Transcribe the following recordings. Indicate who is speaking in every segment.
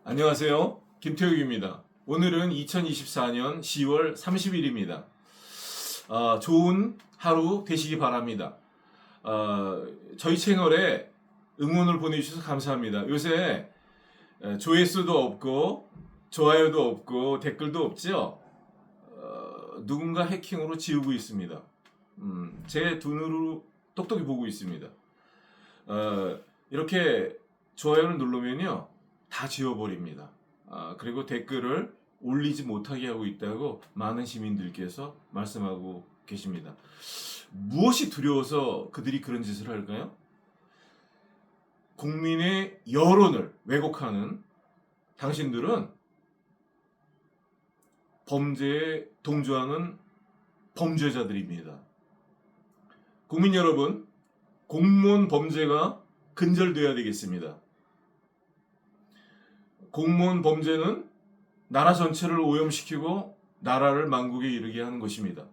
Speaker 1: 안녕하세요. 김태욱입니다. 오늘은 2024년 10월 30일입니다. 좋은 하루 되시기 바랍니다. 저희 채널에 응원을 보내주셔서 감사합니다. 요새 조회수도 없고 좋아요도 없고 댓글도 없죠? 누군가 해킹으로 지우고 있습니다. 제 눈으로 똑똑히 보고 있습니다. 이렇게 좋아요를 누르면요 다 지워버립니다. 그리고 댓글을 올리지 못하게 하고 있다고 많은 시민들께서 말씀하고 계십니다. 무엇이 두려워서 그들이 그런 짓을 할까요? 국민의 여론을 왜곡하는 당신들은 범죄에 동조하는 범죄자들입니다. 국민 여러분, 공무원 범죄가 근절돼야 되겠습니다. 공무원 범죄는 나라 전체를 오염시키고 나라를 만국에 이르게 하는 것입니다.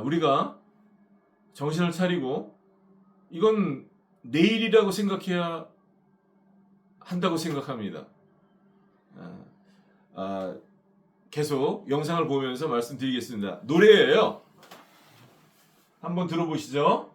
Speaker 1: 우리가 정신을 차리고 이건 내일이라고 생각해야 한다고 생각합니다. 계속 영상을 보면서 말씀드리겠습니다. 노래예요. 한번 들어보시죠.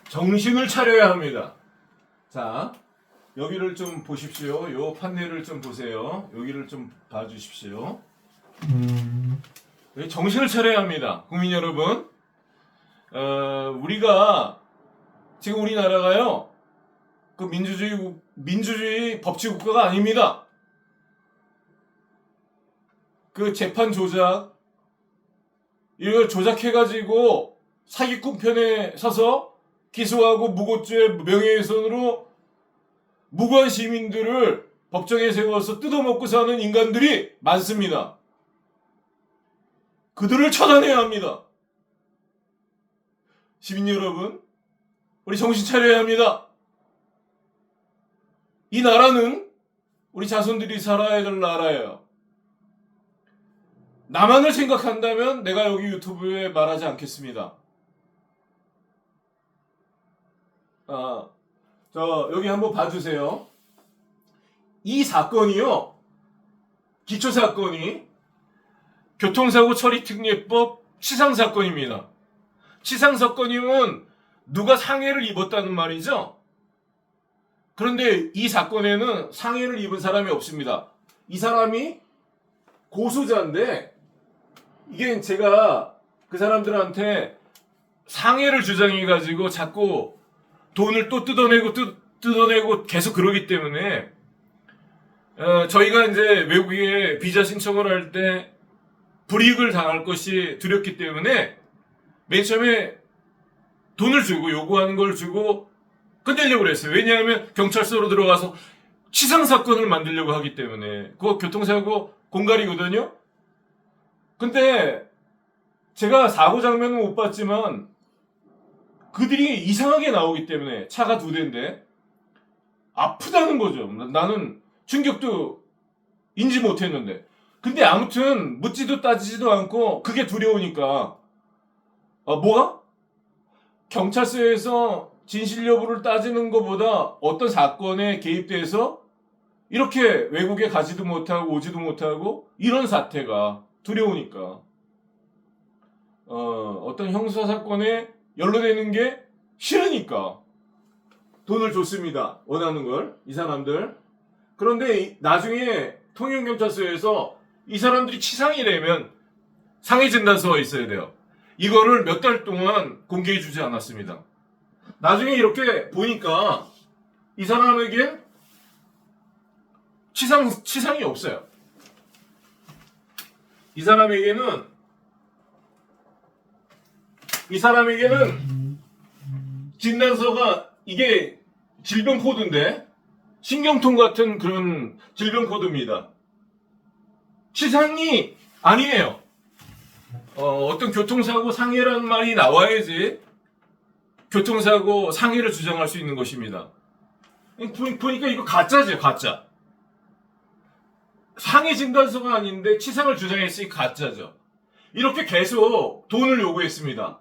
Speaker 1: 정신을 차려야 합니다. 자, 여기를 좀 보십시오. 요 판넬을 좀 보세요. 여기를 좀 봐주십시오. 정신을 차려야 합니다. 국민 여러분. 우리가 지금 우리나라가요 그 민주주의 법치 국가가 아닙니다. 그 재판 조작 이걸 조작해가지고 사기꾼 편에 서서 기소하고 무고죄 명예훼손으로 무고한 시민들을 법정에 세워서 뜯어먹고 사는 인간들이 많습니다. 그들을 처단해야 합니다. 시민 여러분, 우리 정신 차려야 합니다. 이 나라는 우리 자손들이 살아야 될 나라예요. 나만을 생각한다면 내가 여기 유튜브에 말하지 않겠습니다. 여기 한번 봐주세요. 이 사건이요, 기초사건이 교통사고 처리특례법 치상사건입니다. 치상사건이면 누가 상해를 입었다는 말이죠. 그런데 이 사건에는 상해를 입은 사람이 없습니다. 이 사람이 고소자인데 이게 제가 그 사람들한테 상해를 주장해가지고 자꾸 돈을 또 뜯어내고 계속 그러기 때문에 저희가 이제 외국에 비자 신청을 할 때 불이익을 당할 것이 두렵기 때문에 맨 처음에 돈을 주고 요구하는 걸 주고 끝내려고 그랬어요. 왜냐하면 경찰서로 들어가서 치상사건을 만들려고 하기 때문에. 그거 교통사고 공갈이거든요. 근데 제가 사고 장면은 못 봤지만 그들이 이상하게 나오기 때문에 차가 2대인데 아프다는 거죠. 나는 충격도 인지 못했는데. 근데 아무튼 묻지도 따지지도 않고 그게 두려우니까 뭐가? 경찰서에서 진실 여부를 따지는 것보다 어떤 사건에 개입돼서 이렇게 외국에 가지도 못하고 오지도 못하고 이런 사태가 두려우니까 어떤 형사사건에 연루되는 게 싫으니까 돈을 줬습니다. 원하는 걸. 이 사람들. 그런데 나중에 통영경찰서에서 이 사람들이 치상이라면 상해진단서가 있어야 돼요. 이거를 몇 달 동안 공개해주지 않았습니다. 나중에 이렇게 보니까 이 사람에겐 치상이 없어요. 이 사람에게는 진단서가 이게 질병 코드인데 신경통 같은 그런 질병 코드입니다. 치상이 아니에요. 어떤 교통사고 상해라는 말이 나와야지 교통사고 상해를 주장할 수 있는 것입니다. 보니까 이거 가짜죠, 가짜. 상해 진단서가 아닌데 치상을 주장했으니 가짜죠. 이렇게 계속 돈을 요구했습니다.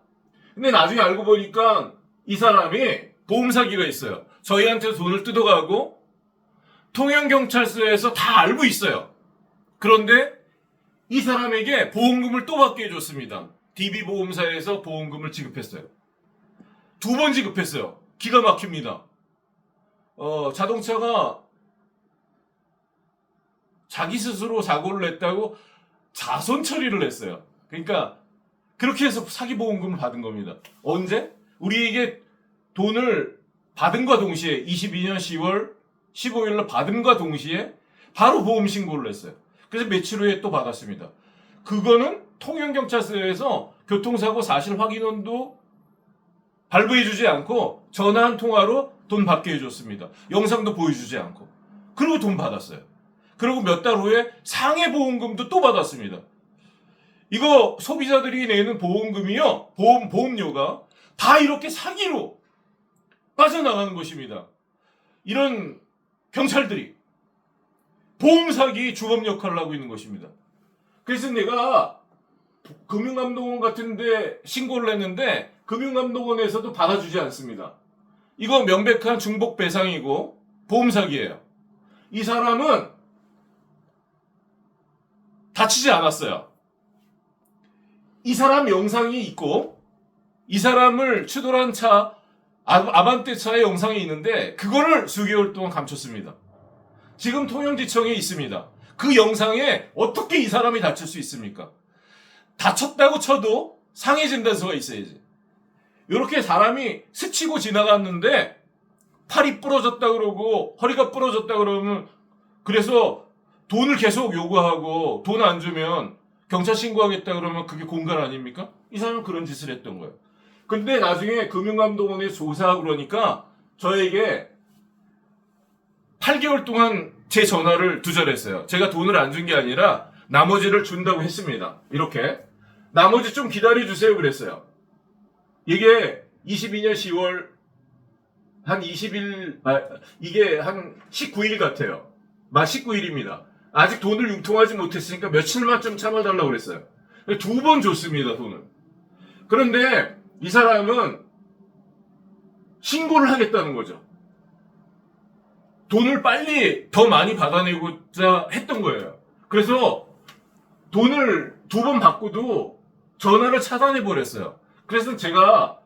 Speaker 1: 근데 나중에 알고 보니까 이 사람이 보험 사기가 있어요. 저희한테 돈을 뜯어가고 통영경찰서에서 다 알고 있어요. 그런데 이 사람에게 보험금을 또 받게 해줬습니다. DB보험사에서 보험금을 지급했어요. 2번 지급했어요. 기가 막힙니다. 자동차가 자기 스스로 사고를 냈다고 자손 처리를 했어요. 그러니까 그렇게 해서 사기 보험금을 받은 겁니다. 언제? 우리에게 돈을 받은과 동시에 22년 10월 15일날 받음과 동시에 바로 보험 신고를 했어요. 그래서 며칠 후에 또 받았습니다. 그거는 통영경찰서에서 교통사고 사실 확인원도 발부해주지 않고 전화 한 통화로 돈 받게 해줬습니다. 영상도 보여주지 않고. 그리고 돈 받았어요. 그리고 몇 달 후에 상해보험금도 또 받았습니다. 이거 소비자들이 내는 보험금이요. 보험료가 다 이렇게 사기로 빠져나가는 것입니다. 이런 경찰들이 보험사기 주범 역할을 하고 있는 것입니다. 그래서 내가 금융감독원 같은데 신고를 했는데 금융감독원에서도 받아주지 않습니다. 이거 명백한 중복 배상이고 보험사기예요. 이 사람은 다치지 않았어요. 이 사람 영상이 있고 이 사람을 추돌한 차 아반떼 차의 영상이 있는데 그거를 수개월 동안 감췄습니다. 지금 통영지청에 있습니다. 그 영상에 어떻게 이 사람이 다칠 수 있습니까? 다쳤다고 쳐도 상해 진단서가 있어야지. 이렇게 사람이 스치고 지나갔는데 팔이 부러졌다 그러고 허리가 부러졌다 그러면 그래서 돈을 계속 요구하고 돈 안 주면 경찰 신고하겠다 그러면 그게 공갈 아닙니까? 이 사람은 그런 짓을 했던 거예요. 근데 나중에 금융감독원에 조사하고 그러니까 저에게 8개월 동안 제 전화를 두절했어요. 제가 돈을 안 준 게 아니라 나머지를 준다고 했습니다. 이렇게. 나머지 좀 기다려주세요 그랬어요. 이게 22년 10월 한 20일, 이게 한 19일 같아요. 만 19일입니다. 아직 돈을 융통하지 못했으니까 며칠만 좀 참아달라고 그랬어요. 2번 줬습니다, 돈을. 그런데 이 사람은 신고를 하겠다는 거죠. 돈을 빨리 더 많이 받아내고자 했던 거예요. 그래서 돈을 2번 받고도 전화를 차단해버렸어요. 그래서 제가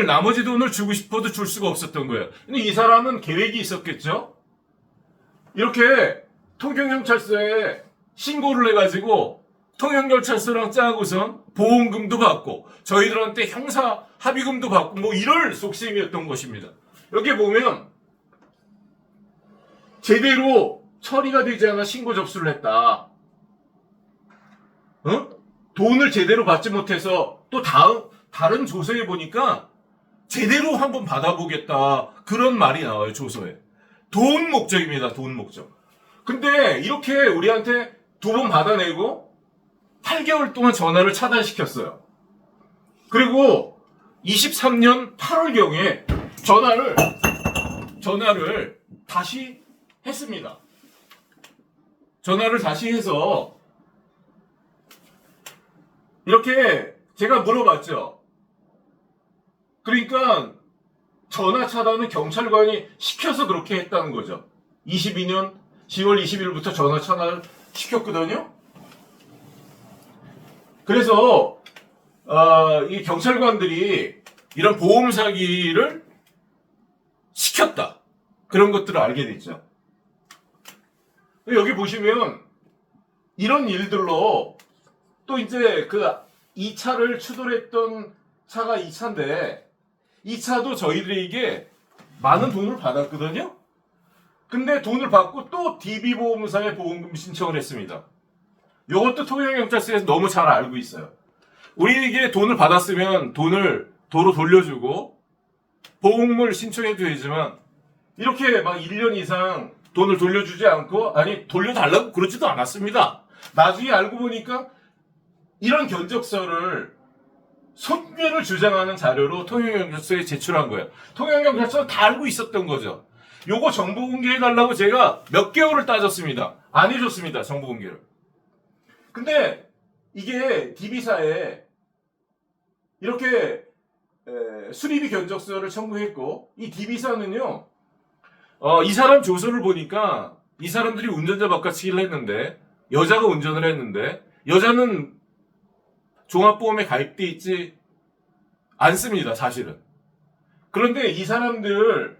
Speaker 1: 나머지 돈을 주고 싶어도 줄 수가 없었던 거예요. 근데 이 사람은 계획이 있었겠죠? 이렇게 통영경찰서에 신고를 해가지고 통영경찰서랑 짜고선 보험금도 받고 저희들한테 형사 합의금도 받고 뭐 이럴 속셈이었던 것입니다. 여기 보면 제대로 처리가 되지 않아 신고 접수를 했다. 돈을 제대로 받지 못해서 또 다른 조서에 보니까 제대로 한번 받아보겠다. 그런 말이 나와요, 조서에. 돈 목적입니다, 돈 목적. 근데 이렇게 우리한테 2번 받아내고 8개월 동안 전화를 차단시켰어요. 그리고 23년 8월경에 전화를 다시 했습니다. 전화를 다시 해서 이렇게 제가 물어봤죠. 그러니까 전화 차단은 경찰관이 시켜서 그렇게 했다는 거죠. 22년 10월 20일부터 전화 차단을 시켰거든요. 그래서 이 경찰관들이 이런 보험 사기를 시켰다. 그런 것들을 알게 됐죠. 여기 보시면 이런 일들로 또 이제 이 차를 추돌했던 차가 이 차인데 이 차도 저희들에게 많은 돈을 받았거든요. 근데 돈을 받고 또 DB보험사에 보험금 신청을 했습니다. 이것도 통영경찰서에서 너무 잘 알고 있어요. 우리에게 돈을 받았으면 돈을 도로 돌려주고 보험을 신청해도 되지만 이렇게 막 1년 이상 돈을 돌려주지 않고 돌려달라고 그러지도 않았습니다. 나중에 알고 보니까 이런 견적서를 손괴를 주장하는 자료로 통영경찰서에 제출한 거예요. 통영경찰서는 다 알고 있었던 거죠. 요거 정보 공개해달라고 제가 몇 개월을 따졌습니다. 안 해줬습니다, 정보 공개를. 근데 이게 DB사에 이렇게 수리비 견적서를 청구했고 이 DB사는요 이 사람 조서를 보니까 이 사람들이 운전자 바꿔치기를 했는데 여자가 운전을 했는데 여자는 종합보험에 가입돼 있지 않습니다, 사실은. 그런데 이 사람들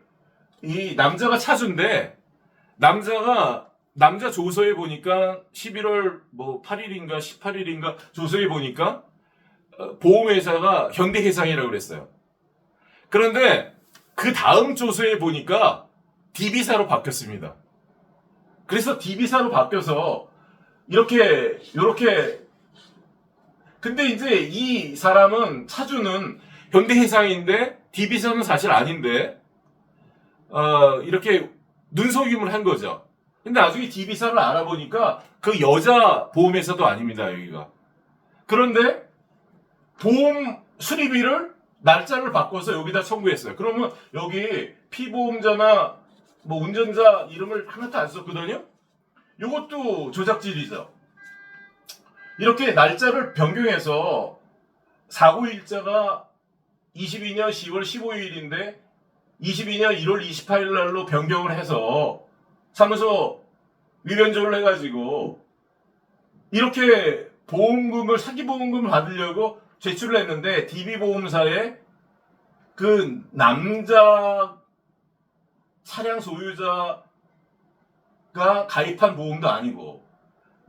Speaker 1: 이 남자가 차주인데 남자 조서에 보니까 11월 8일인가 18일인가 조서에 보니까 보험회사가 현대해상이라고 그랬어요. 그런데 그 다음 조서에 보니까 DB사로 바뀌었습니다. 그래서 DB사로 바뀌어서 이렇게 근데 이제 이 사람은 차주는 현대해상인데 DB사는 사실 아닌데 이렇게 눈속임을 한 거죠. 근데 나중에 DB사를 알아보니까 그 여자 보험회사도 아닙니다, 여기가. 그런데 보험 수리비를 날짜를 바꿔서 여기다 청구했어요. 그러면 여기 피보험자나 운전자 이름을 하나도 안 썼거든요. 이것도 조작질이죠. 이렇게 날짜를 변경해서 사고일자가 22년 10월 15일인데 22년 1월 28일 날로 변경을 해서 사무소 위변조를 해가지고 이렇게 사기 보험금을 받으려고 제출을 했는데 DB보험사에 그 남자 차량 소유자가 가입한 보험도 아니고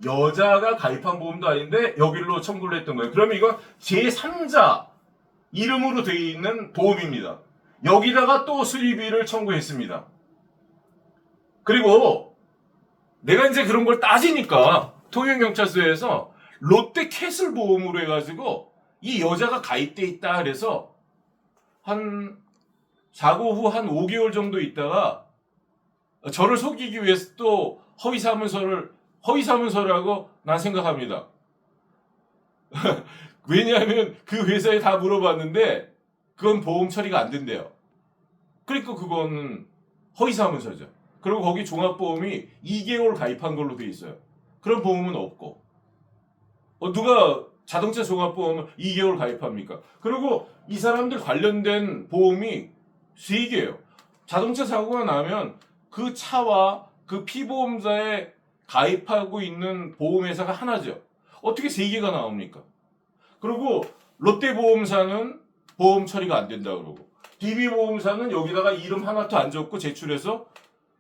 Speaker 1: 여자가 가입한 보험도 아닌데 여기로 청구를 했던 거예요. 그러면 이건 제3자 이름으로 되어 있는 보험입니다. 여기다가 또 수리비를 청구했습니다. 그리고 내가 이제 그런 걸 따지니까 통영경찰서에서 롯데캐슬 보험으로 해가지고 이 여자가 가입돼 있다 그래서 사고 후 한 5개월 정도 있다가 저를 속이기 위해서 또 허위사문서라고 난 생각합니다. 왜냐하면 그 회사에 다 물어봤는데 그건 보험 처리가 안 된대요. 그러니까 그건 허위사문서죠. 그리고 거기 종합보험이 2개월 가입한 걸로 돼 있어요. 그런 보험은 없고 누가 자동차 종합보험을 2개월 가입합니까? 그리고 이 사람들 관련된 보험이 3개예요. 자동차 사고가 나면 그 차와 그 피보험자에 가입하고 있는 보험회사가 하나죠. 어떻게 3개가 나옵니까? 그리고 롯데보험사는 보험 처리가 안 된다 그러고, DB보험사는 여기다가 이름 하나도 안 적고 제출해서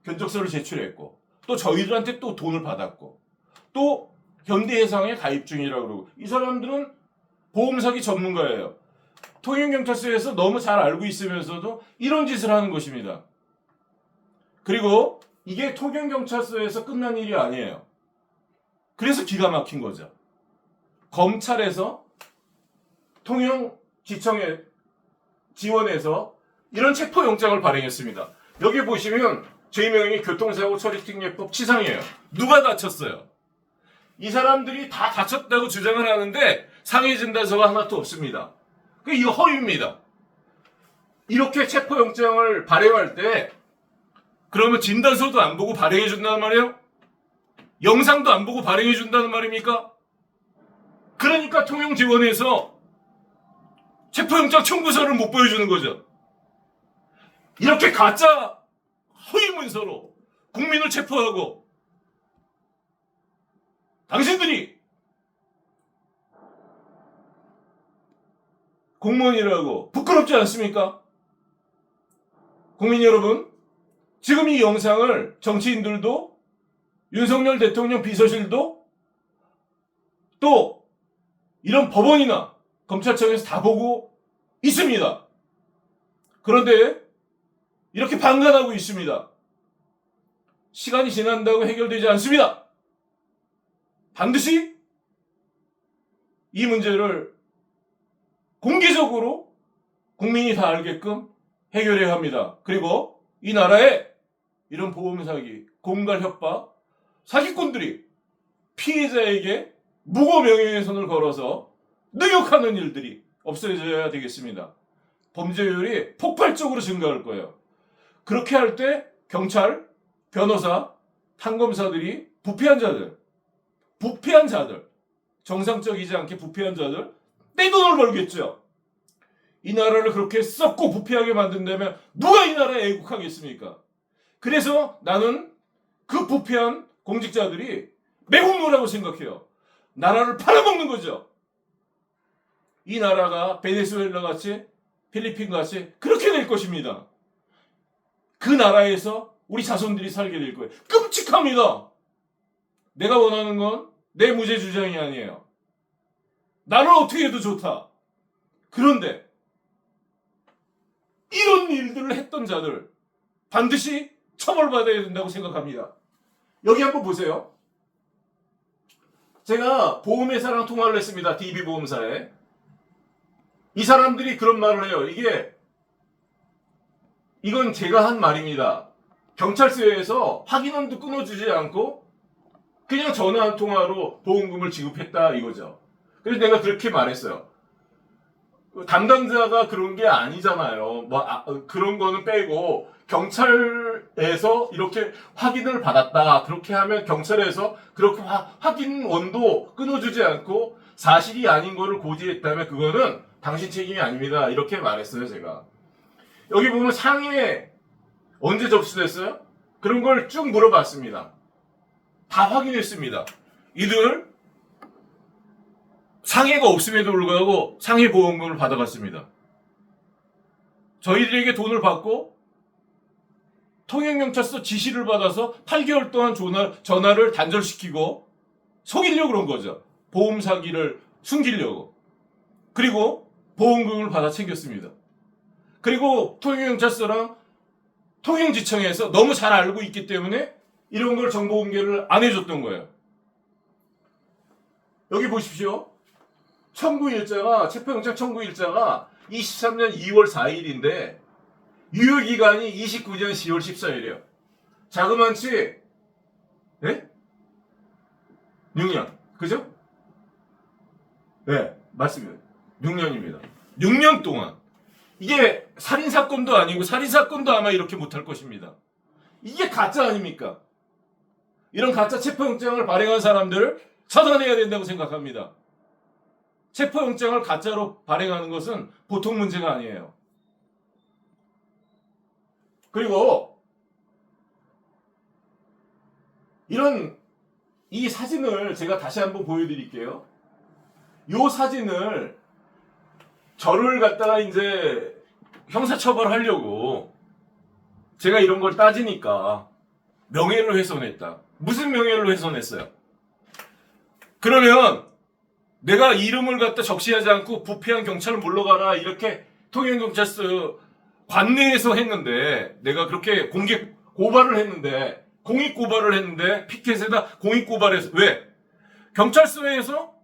Speaker 1: 견적서를 제출했고, 또 저희들한테 또 돈을 받았고, 또 현대해상에 가입 중이라고 그러고, 이 사람들은 보험사기 전문가예요. 통행경찰서에서 너무 잘 알고 있으면서도 이런 짓을 하는 것입니다. 그리고 이게 통행경찰서에서 끝난 일이 아니에요. 그래서 기가 막힌 거죠. 검찰에서 통영지청에 지원해서 이런 체포영장을 발행했습니다. 여기 보시면 죄명이 교통사고 처리특례법 치상이에요. 누가 다쳤어요? 이 사람들이 다 다쳤다고 주장을 하는데 상해진단서가 하나도 없습니다. 이거 허위입니다. 이렇게 체포영장을 발행할 때 그러면 진단서도 안 보고 발행해 준다는 말이에요? 영상도 안 보고 발행해 준다는 말입니까? 그러니까 통영지원에서 체포영장 청구서를 못 보여주는 거죠. 이렇게 가짜 허위 문서로 국민을 체포하고 당신들이 공무원이라고 부끄럽지 않습니까? 국민 여러분, 지금 이 영상을 정치인들도 윤석열 대통령 비서실도 또 이런 법원이나 검찰청에서 다 보고 있습니다. 그런데 이렇게 방관하고 있습니다. 시간이 지난다고 해결되지 않습니다. 반드시 이 문제를 공개적으로 국민이 다 알게끔 해결해야 합니다. 그리고 이 나라에 이런 보험사기, 공갈 협박, 사기꾼들이 피해자에게 무고 명예훼손을 걸어서 능욕하는 일들이 없어져야 되겠습니다. 범죄율이 폭발적으로 증가할 거예요. 그렇게 할 때 경찰, 변호사, 판검사들이 부패한 자들, 정상적이지 않게 부패한 자들 떼돈을 벌겠죠. 이 나라를 그렇게 썩고 부패하게 만든다면 누가 이 나라에 애국하겠습니까? 그래서 나는 그 부패한 공직자들이 매국노라고 생각해요. 나라를 팔아먹는 거죠. 이 나라가 베네수엘라 같이 필리핀 같이 그렇게 될 것입니다. 그 나라에서 우리 자손들이 살게 될 거예요. 끔찍합니다. 내가 원하는 건 내 무죄 주장이 아니에요. 나를 어떻게 해도 좋다. 그런데 이런 일들을 했던 자들 반드시 처벌받아야 된다고 생각합니다. 여기 한번 보세요. 제가 보험회사랑 통화를 했습니다. DB보험사에. 이 사람들이 그런 말을 해요. 이건 제가 한 말입니다. 경찰서에서 확인원도 끊어주지 않고 그냥 전화 한 통화로 보험금을 지급했다 이거죠. 그래서 내가 그렇게 말했어요. 담당자가 그런 게 아니잖아요. 그런 거는 빼고 경찰에서 이렇게 확인을 받았다. 그렇게 하면 경찰에서 그렇게 확인원도 끊어주지 않고 사실이 아닌 거를 고지했다면 그거는 당신 책임이 아닙니다. 이렇게 말했어요, 제가. 여기 보면 상해 언제 접수됐어요? 그런 걸 쭉 물어봤습니다. 다 확인했습니다. 이들 상해가 없음에도 불구하고 상해보험금을 받아갔습니다. 저희들에게 돈을 받고 통영경찰서 지시를 받아서 8개월 동안 전화를 단절시키고 속이려고 그런 거죠. 보험 사기를 숨기려고. 그리고 보험금을 받아 챙겼습니다. 그리고 통영경찰서랑 통영지청에서 너무 잘 알고 있기 때문에 이런 걸 정보 공개를 안 해줬던 거예요. 여기 보십시오. 체포영장 청구일자가 23년 2월 4일인데 유효기간이 29년 10월 14일이에요. 자그만치 6년. 그죠? 네, 맞습니다. 6년입니다. 6년 동안. 이게 살인사건도 아니고 살인사건도 아마 이렇게 못할 것입니다. 이게 가짜 아닙니까? 이런 가짜 체포영장을 발행한 사람들을 처단해야 된다고 생각합니다. 체포영장을 가짜로 발행하는 것은 보통 문제가 아니에요. 그리고 이 사진을 제가 다시 한번 보여드릴게요. 이 사진을 저를 갖다가 이제 형사처벌하려고 제가 이런 걸 따지니까 명예를 훼손했다. 무슨 명예를 훼손했어요? 그러면 내가 이름을 갖다 적시하지 않고 부패한 경찰을 물러가라 이렇게 통영경찰서 관내에서 했는데, 내가 그렇게 공개 고발을 했는데, 공익 고발을 했는데 피켓에다 공익 고발해서 왜? 경찰서에서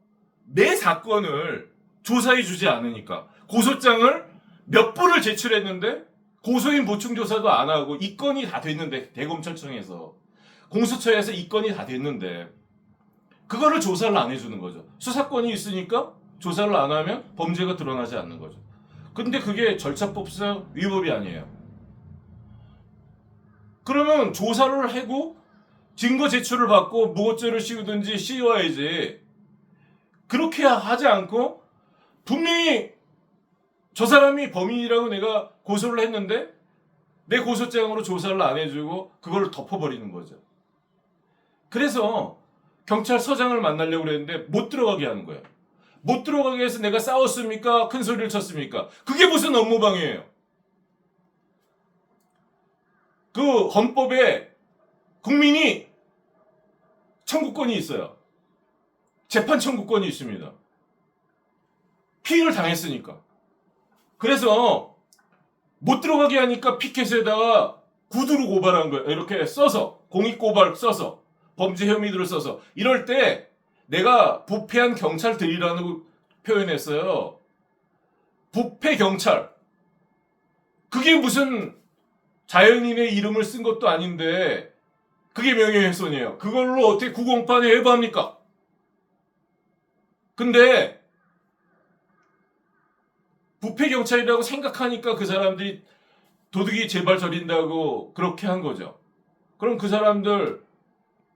Speaker 1: 내 사건을 조사해 주지 않으니까. 고소장을 몇 부를 제출했는데 고소인 보충 조사도 안 하고, 이 건이 다 됐는데, 대검찰청에서 공수처에서 이 건이 다 됐는데 그거를 조사를 안 해주는 거죠. 수사권이 있으니까 조사를 안 하면 범죄가 드러나지 않는 거죠. 근데 그게 절차법상 위법이 아니에요. 그러면 조사를 하고 증거 제출을 받고 무고죄를 씌우든지 씌워야지. 그렇게 하지 않고 분명히 저 사람이 범인이라고 내가 고소를 했는데 내 고소장으로 조사를 안 해주고 그걸 덮어버리는 거죠. 그래서 경찰서장을 만나려고 그랬는데 못 들어가게 하는 거예요. 못 들어가게 해서 내가 싸웠습니까? 큰 소리를 쳤습니까? 그게 무슨 업무방해예요? 그 헌법에 국민이 청구권이 있어요. 재판 청구권이 있습니다. 피해를 당했으니까. 그래서 못 들어가게 하니까 피켓에다가 구두로 고발한 거예요. 이렇게 써서, 공익고발 써서, 범죄 혐의들을 써서. 이럴 때 내가 부패한 경찰들이라는 표현했어요. 부패 경찰. 그게 무슨 자연인의 이름을 쓴 것도 아닌데 그게 명예훼손이에요. 그걸로 어떻게 908에 해부합니까? 근데 부패 경찰이라고 생각하니까 그 사람들이 도둑이 제발 저린다고 그렇게 한 거죠. 그럼 그 사람들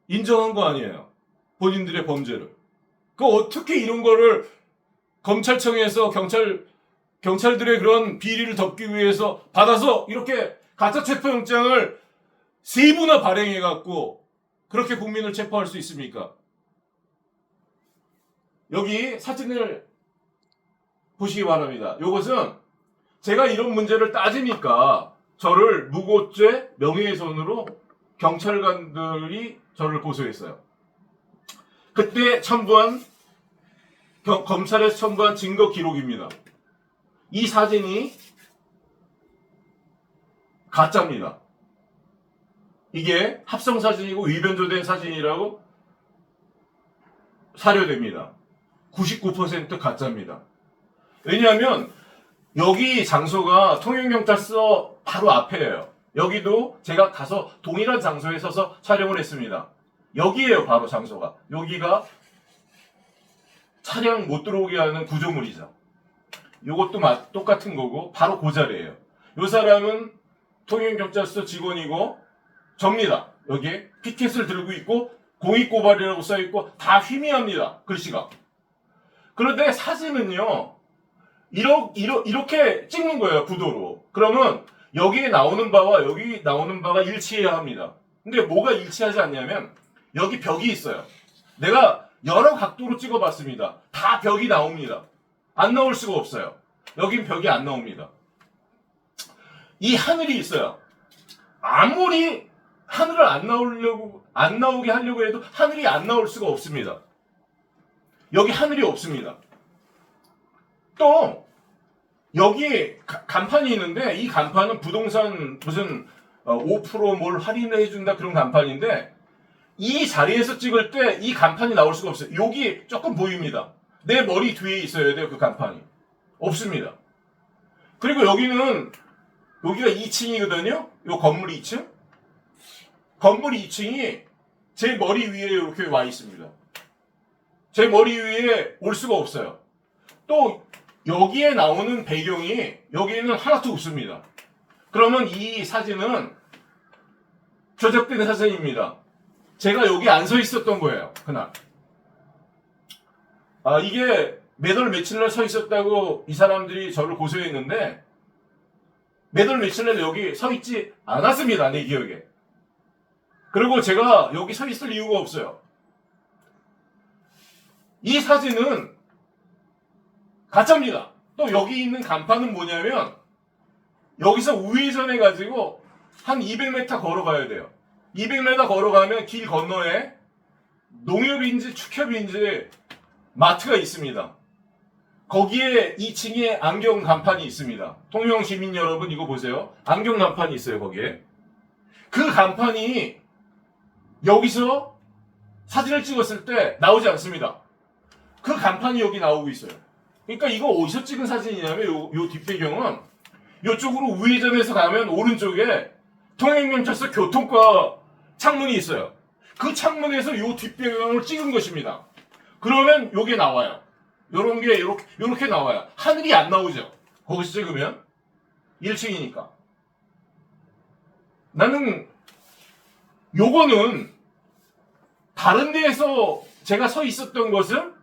Speaker 1: 인정한 거 아니에요? 본인들의 범죄를. 그 어떻게 이런 거를 검찰청에서 경찰들의 그런 비리를 덮기 위해서 받아서 이렇게 가짜 체포영장을 3부나 발행해갖고 그렇게 국민을 체포할 수 있습니까? 여기 사진을 보시기 바랍니다. 이것은 제가 이런 문제를 따지니까 저를 무고죄 명예훼손으로 경찰관들이 저를 고소했어요. 그때 첨부한 검찰에서 첨부한 증거 기록입니다. 이 사진이 가짜입니다. 이게 합성 사진이고 위변조된 사진이라고 사료됩니다. 99% 가짜입니다. 왜냐하면 여기 장소가 통영경찰서 바로 앞에예요. 여기도 제가 가서 동일한 장소에 서서 촬영을 했습니다. 여기에요, 바로 장소가. 여기가 차량 못 들어오게 하는 구조물이죠. 이것도 똑같은 거고 바로 그 자리예요. 이 사람은 통영경찰서 직원이고 접니다. 여기에 피켓을 들고 있고 공익고발이라고 써있고 다 희미합니다. 글씨가. 그런데 사진은요, 이렇게 찍는 거예요. 구도로. 그러면 여기에 나오는 바와 여기 나오는 바가 일치해야 합니다. 근데 뭐가 일치하지 않냐면 여기 벽이 있어요. 내가 여러 각도로 찍어봤습니다. 다 벽이 나옵니다. 안 나올 수가 없어요. 여긴 벽이 안 나옵니다. 이 하늘이 있어요. 아무리 하늘을 안 나오게 하려고 해도 하늘이 안 나올 수가 없습니다. 여기 하늘이 없습니다. 또 여기에 간판이 있는데 이 간판은 부동산 무슨 5%뭘 할인을 해준다 그런 간판인데 이 자리에서 찍을 때 이 간판이 나올 수가 없어요. 여기 조금 보입니다. 내 머리 뒤에 있어야 돼요. 그 간판이. 없습니다. 그리고 여기가 2층이거든요. 요 건물 2층. 건물 2층이 제 머리 위에 이렇게 와 있습니다. 제 머리 위에 올 수가 없어요. 또 여기에 나오는 배경이 여기에는 하나도 없습니다. 그러면 이 사진은 조작된 사진입니다. 제가 여기 안 서 있었던 거예요. 그날. 이게 몇 월 며칠 날 서 있었다고 이 사람들이 저를 고소했는데 몇 월 며칠 날 여기 서 있지 않았습니다. 내 기억에. 그리고 제가 여기 서 있을 이유가 없어요. 이 사진은 가짜입니다.
Speaker 2: 또 여기 있는 간판은 뭐냐면 여기서 우회전해 가지고 한 200m 걸어가야 돼요. 200m 걸어가면 길 건너에 농협인지 축협인지 마트가 있습니다. 거기에 2층에 안경 간판이 있습니다. 통영 시민 여러분 이거 보세요. 안경 간판이 있어요 거기에. 그 간판이 여기서 사진을 찍었을 때 나오지 않습니다. 그 간판이 여기 나오고 있어요. 그러니까 이거 어디서 찍은 사진이냐면 요 뒷배경은 이쪽으로 우회전해서 가면 오른쪽에 통영경찰서 교통과 창문이 있어요. 그 창문에서 요 뒷배경을 찍은 것입니다. 그러면 요게 나와요. 요런 게 요렇게 나와요. 하늘이 안 나오죠. 거기서 찍으면 1층이니까. 나는 요거는 다른 데에서 제가 서 있었던 것을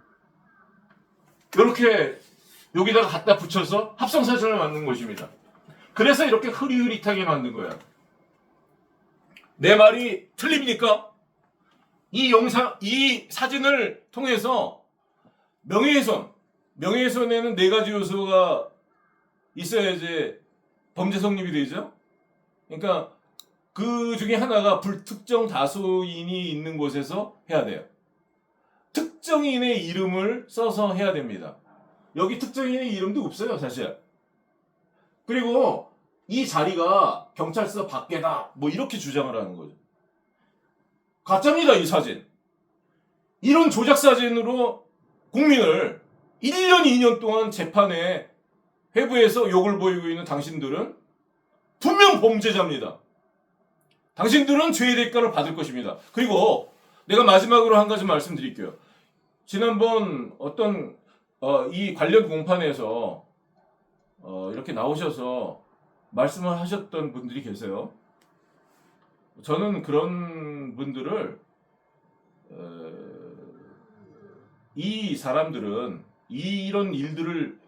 Speaker 2: 이렇게 여기다가 갖다 붙여서 합성사진을 만든 것입니다. 그래서 이렇게 흐릿흐릿하게 만든 거야. 내 말이 틀립니까? 이 사진을 통해서 명예훼손에는 4가지 요소가 있어야지 범죄 성립이 되죠. 그러니까 그 중에 하나가 불특정 다수인이 있는 곳에서 해야 돼요. 특정인의 이름을 써서 해야 됩니다. 여기 특정인의 이름도 없어요, 사실. 그리고 이 자리가 경찰서 밖에다 뭐 이렇게 주장을 하는 거죠. 가짜입니다, 이 사진. 이런 조작 사진으로 국민을 1년, 2년 동안 재판에 회부해서 욕을 보이고 있는 당신들은 분명 범죄자입니다. 당신들은 죄의 대가를 받을 것입니다. 그리고 내가 마지막으로 한 가지 말씀드릴게요. 지난번 어떤 이 관련 공판에서 이렇게 나오셔서 말씀을 하셨던 분들이 계세요. 저는 그런 분들을 이 사람들은 이런 일들을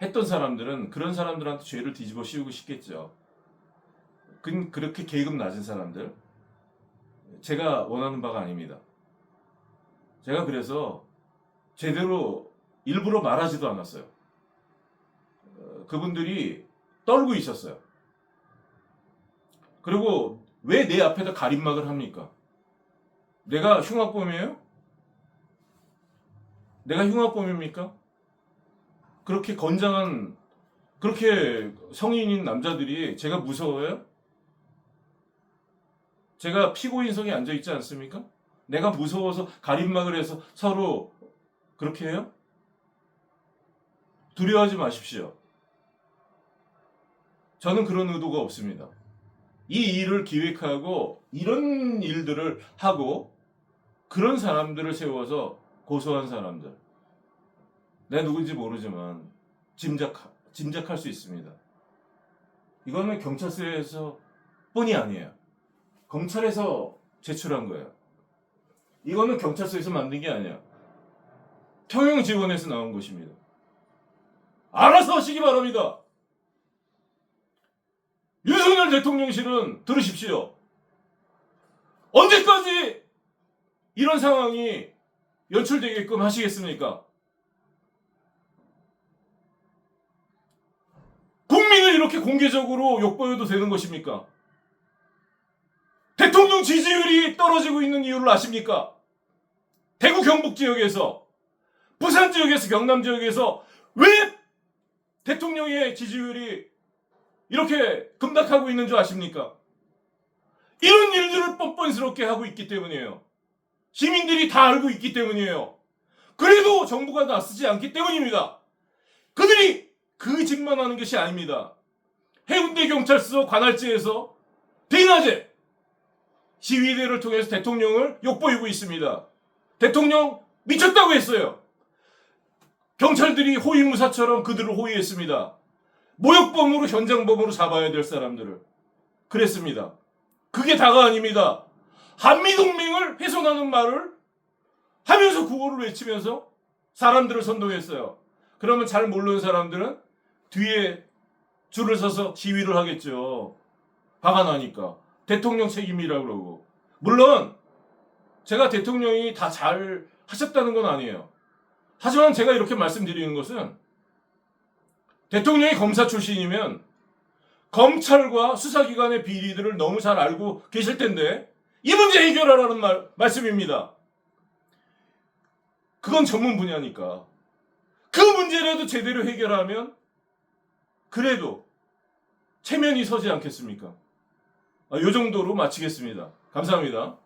Speaker 2: 했던 사람들은 그런 사람들한테 죄를 뒤집어 씌우고 싶겠죠. 그렇게 계급 낮은 사람들 제가 원하는 바가 아닙니다. 제가 그래서 제대로 일부러 말하지도 않았어요. 그분들이 떨고 있었어요. 그리고 왜 내 앞에다 가림막을 합니까? 내가 흉악범이에요? 내가 흉악범입니까? 그렇게 건장한 그렇게 성인인 남자들이 제가 무서워요? 제가 피고인석에 앉아있지 않습니까? 내가 무서워서 가림막을 해서 서로 그렇게 해요? 두려워하지 마십시오. 저는 그런 의도가 없습니다. 이 일을 기획하고 이런 일들을 하고 그런 사람들을 세워서 고소한 사람들. 내가 누군지 모르지만 짐작할 수 있습니다. 이거는 경찰서에서 뿐이 아니에요. 검찰에서 제출한 거예요. 이거는 경찰서에서 만든 게 아니야. 통영지원에서 나온 것입니다. 알아서 하시기 바랍니다. 윤석열 대통령실은 들으십시오. 언제까지 이런 상황이 연출되게끔 하시겠습니까? 국민을 이렇게 공개적으로 욕보여도 되는 것입니까? 대통령 지지율이 떨어지고 있는 이유를 아십니까? 대구 경북 지역에서, 부산 지역에서, 경남 지역에서 왜 대통령의 지지율이 이렇게 급락하고 있는 줄 아십니까? 이런 일들을 뻔뻔스럽게 하고 있기 때문이에요. 시민들이 다 알고 있기 때문이에요. 그래도 정부가 나서지 않기 때문입니다. 그들이 그 짓만 하는 것이 아닙니다. 해운대 경찰서 관할지에서 대낮에 시위대를 통해서 대통령을 욕보이고 있습니다. 대통령 미쳤다고 했어요. 경찰들이 호위무사처럼 그들을 호위했습니다. 모욕범으로 현장범으로 잡아야 될 사람들을 그랬습니다. 그게 다가 아닙니다. 한미동맹을 훼손하는 말을 하면서 구호를 외치면서 사람들을 선동했어요. 그러면 잘 모르는 사람들은 뒤에 줄을 서서 시위를 하겠죠. 화가 나니까. 대통령 책임이라고 그러고. 물론 제가 대통령이 다 잘 하셨다는 건 아니에요. 하지만 제가 이렇게 말씀드리는 것은
Speaker 1: 대통령이 검사 출신이면 검찰과 수사기관의 비리들을 너무 잘 알고 계실 텐데 이 문제 해결하라는 말씀입니다. 그건 전문 분야니까. 그 문제라도 제대로 해결하면 그래도 체면이 서지 않겠습니까? 이 정도로 마치겠습니다. 감사합니다.